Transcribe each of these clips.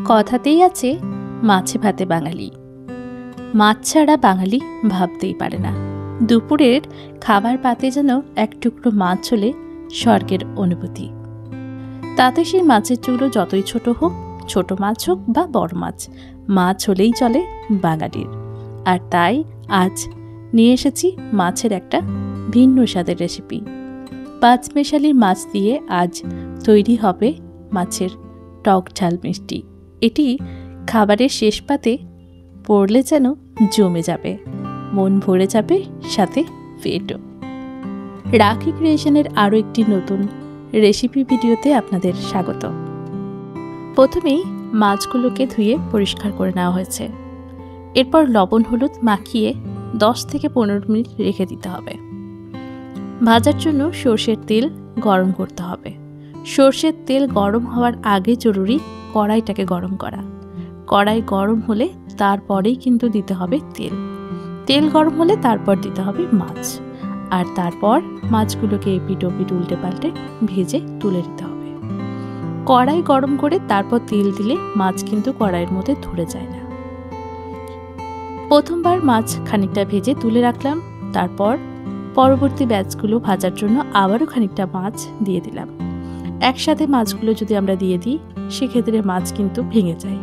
কথাতেই আছে মাছে ভাতে বাঙালি। মাছ ছাড়া বাঙালি ভাবতেই পারে না। দুপুরের খাবার পাতে যেন এক টুকরো মাছ হলে স্বর্গের অনুভূতি। তাতে সেই মাছের টুকরো যতই ছোট হোক, ছোট মাছ হোক বা বড় মাছ, মাছ হলেই চলে বাঙালির। আর তাই আজ নিয়ে এসেছি মাছের একটা ভিন্ন স্বাদের রেসিপি। পাঁচমেশালি মাছ দিয়ে আজ তৈরি হবে মাছের টক ঝাল মিষ্টি। এটি খাবারের শেষ পাতে পড়লে যেন জমে যাবে, মন ভরে যাবে, সাথে পেটও। রাখি ক্রিয়েশনের আরও একটি নতুন রেসিপি ভিডিওতে আপনাদের স্বাগত। প্রথমেই মাছগুলোকে ধুয়ে পরিষ্কার করে নেওয়া হয়েছে। এরপর লবণ হলুদ মাখিয়ে 10 থেকে 15 মিনিট রেখে দিতে হবে। ভাজার জন্য সর্ষের তেল গরম করতে হবে। সর্ষের তেল গরম হওয়ার আগে জরুরি কড়াইটাকে গরম করা। কড়াই গরম হলে তারপরেই কিন্তু দিতে হবে তেল। তেল গরম হলে তারপর দিতে হবে মাছ, আর তারপর মাছগুলোকে এপিট ওপিট উল্টে পাল্টে ভেজে তুলে দিতে হবে। কড়াই গরম করে তারপর তেল দিলে মাছ কিন্তু কড়াইয়ের মধ্যে ধরে যায় না। প্রথমবার মাছ খানিকটা ভেজে তুলে রাখলাম, তারপর পরবর্তী ব্যাচগুলো ভাজার জন্য আবারও খানিকটা মাছ দিয়ে দিলাম। একসাথে মাছগুলো যদি আমরা দিয়ে দিই সেক্ষেত্রে মাছ কিন্তু ভেঙে যায়,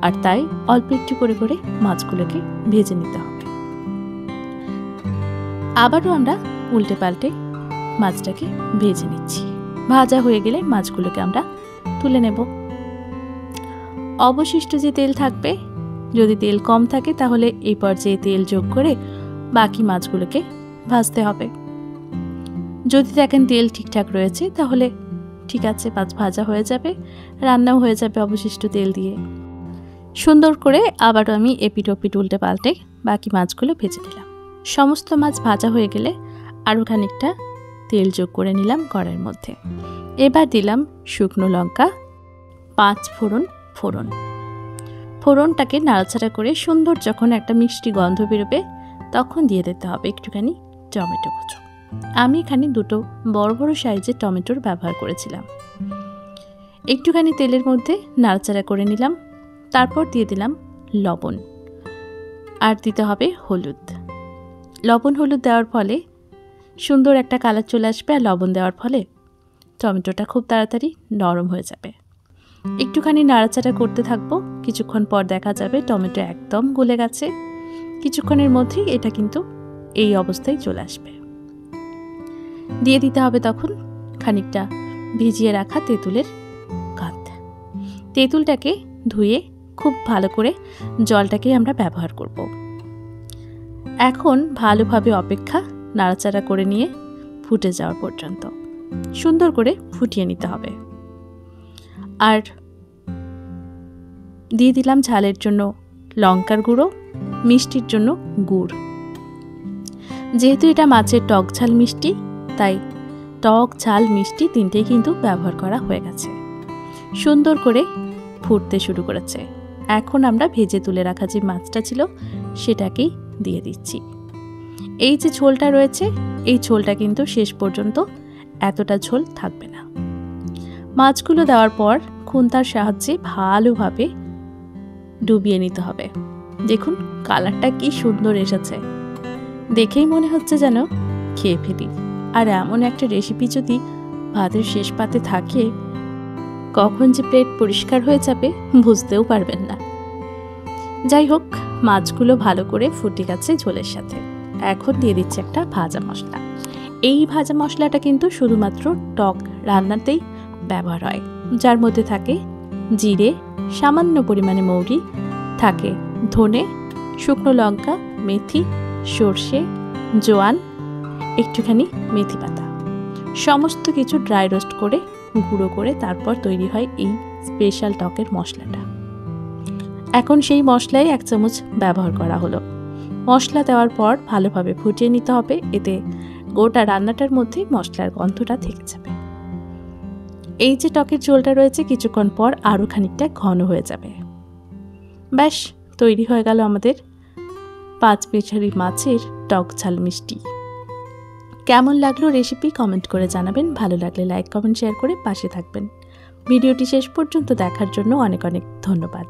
আর তাই অল্প একটু করে করে মাছগুলোকে ভেজে নিতে হবে। আবারও আমরা উল্টে পাল্টে মাছটাকে ভেজে নিচ্ছি। ভাজা হয়ে গেলে মাছগুলোকে আমরা তুলে নেব। অবশিষ্ট যে তেল থাকবে, যদি তেল কম থাকে তাহলে এই পর্যায়ে তেল যোগ করে বাকি মাছগুলোকে ভাজতে হবে। যদি দেখেন তেল ঠিকঠাক রয়েছে তাহলে ঠিক আছে, মাছ ভাজা হয়ে যাবে, রান্নাও হয়ে যাবে অবশিষ্ট তেল দিয়ে। সুন্দর করে আবারও আমি এপিট ওপিট উল্টে পাল্টে বাকি মাছগুলো ভেজে নিলাম। সমস্ত মাছ ভাজা হয়ে গেলে আরও খানিকটা তেল যোগ করে নিলাম কড়াইয়ের মধ্যে। এবার দিলাম শুকনো লঙ্কা, 5 ফোড়ন। ফোড়নটাকে নাড়াচাড়া করে সুন্দর যখন একটা মিষ্টি গন্ধ বেরোবে তখন দিয়ে দিতে হবে একটুখানি টমেটো কুচো। আমি এখানে 2 বড় বড় সাইজের টমেটোর ব্যবহার করেছিলাম। একটুখানি তেলের মধ্যে নাড়াচাড়া করে নিলাম, তারপর দিয়ে দিলাম লবণ, আর দিতে হবে হলুদ। লবণ হলুদ দেওয়ার ফলে সুন্দর একটা কালার চলে আসবে, আর লবণ দেওয়ার ফলে টমেটোটা খুব তাড়াতাড়ি নরম হয়ে যাবে। একটুখানি নাড়াচাড়া করতে থাকবো। কিছুক্ষণ পর দেখা যাবে টমেটো একদম গলে গেছে। কিছুক্ষণের মধ্যেই এটা কিন্তু এই অবস্থায় চলে আসবে। দিয়ে দিতে হবে তখন খানিকটা ভিজিয়ে রাখা তেঁতুলের কাঁধ। তেঁতুলটাকে ধুয়ে খুব ভালো করে জলটাকে আমরা ব্যবহার করব। এখন ভালোভাবে অপেক্ষা, নাড়াচাড়া করে নিয়ে ফুটে যাওয়ার পর্যন্ত সুন্দর করে ফুটিয়ে নিতে হবে। আর দিয়ে দিলাম ঝালের জন্য লঙ্কার গুঁড়ো, মিষ্টির জন্য গুড়। যেহেতু এটা মাছের টক ঝাল মিষ্টি, তাই টক ঝাল মিষ্টি তিনটেই কিন্তু ব্যবহার করা হয়ে গেছে। সুন্দর করে ফুটতে শুরু করেছে। এখন আমরা ভেজে তুলে রাখা যে মাছটা ছিল সেটাকেই দিয়ে দিচ্ছি। এই যে ঝোলটা রয়েছে, এই ঝোলটা কিন্তু শেষ পর্যন্ত এতটা ঝোল থাকবে না। মাছগুলো দেওয়ার পর খুন্তার সাহায্যে ভালোভাবে ডুবিয়ে নিতে হবে। দেখুন কালারটা কি সুন্দর এসেছে, দেখেই মনে হচ্ছে যেন খেয়ে ফেলি। আর এমন একটা রেসিপি যদি ভাতের শেষ পাতে থাকে, কখন যে প্লেট পরিষ্কার হয়ে যাবে বুঝতেও পারবেন না। যাই হোক, মাছগুলো ভালো করে ফুটে গেছে ঝোলের সাথে। এখন দিয়ে দিচ্ছি একটা ভাজা মশলা। এই ভাজা মশলাটা কিন্তু শুধুমাত্র টক রান্নাতেই ব্যবহার হয়, যার মধ্যে থাকে জিরে, সামান্য পরিমাণে মৌরি, থাকে ধনে, শুকনো লঙ্কা, মেথি, সর্ষে, জোয়ান, একটুখানি মেথি পাতা। সমস্ত কিছু ড্রাই রোস্ট করে গুঁড়ো করে তারপর তৈরি হয় এই স্পেশাল টকের মশলাটা। এখন সেই মশলাই 1 চামচ ব্যবহার করা হলো। মশলা দেওয়ার পর ভালোভাবে ফুটিয়ে নিতে হবে, এতে গোটা রান্নাটার মধ্যে মশলার গন্ধটা থেকে যাবে। এই যে টকের ঝোলটা রয়েছে কিছুক্ষণ পর আরও খানিকটা ঘন হয়ে যাবে। ব্যাস তৈরি হয়ে গেল আমাদের পাঁচমেশালি মাছের টক ঝাল মিষ্টি। কেমন লাগলো রেসিপি কমেন্ট করে জানাবেন। ভালো লাগলে লাইক, কমেন্ট, শেয়ার করে পাশে থাকবেন। ভিডিওটি শেষ পর্যন্ত দেখার জন্য অনেক অনেক ধন্যবাদ।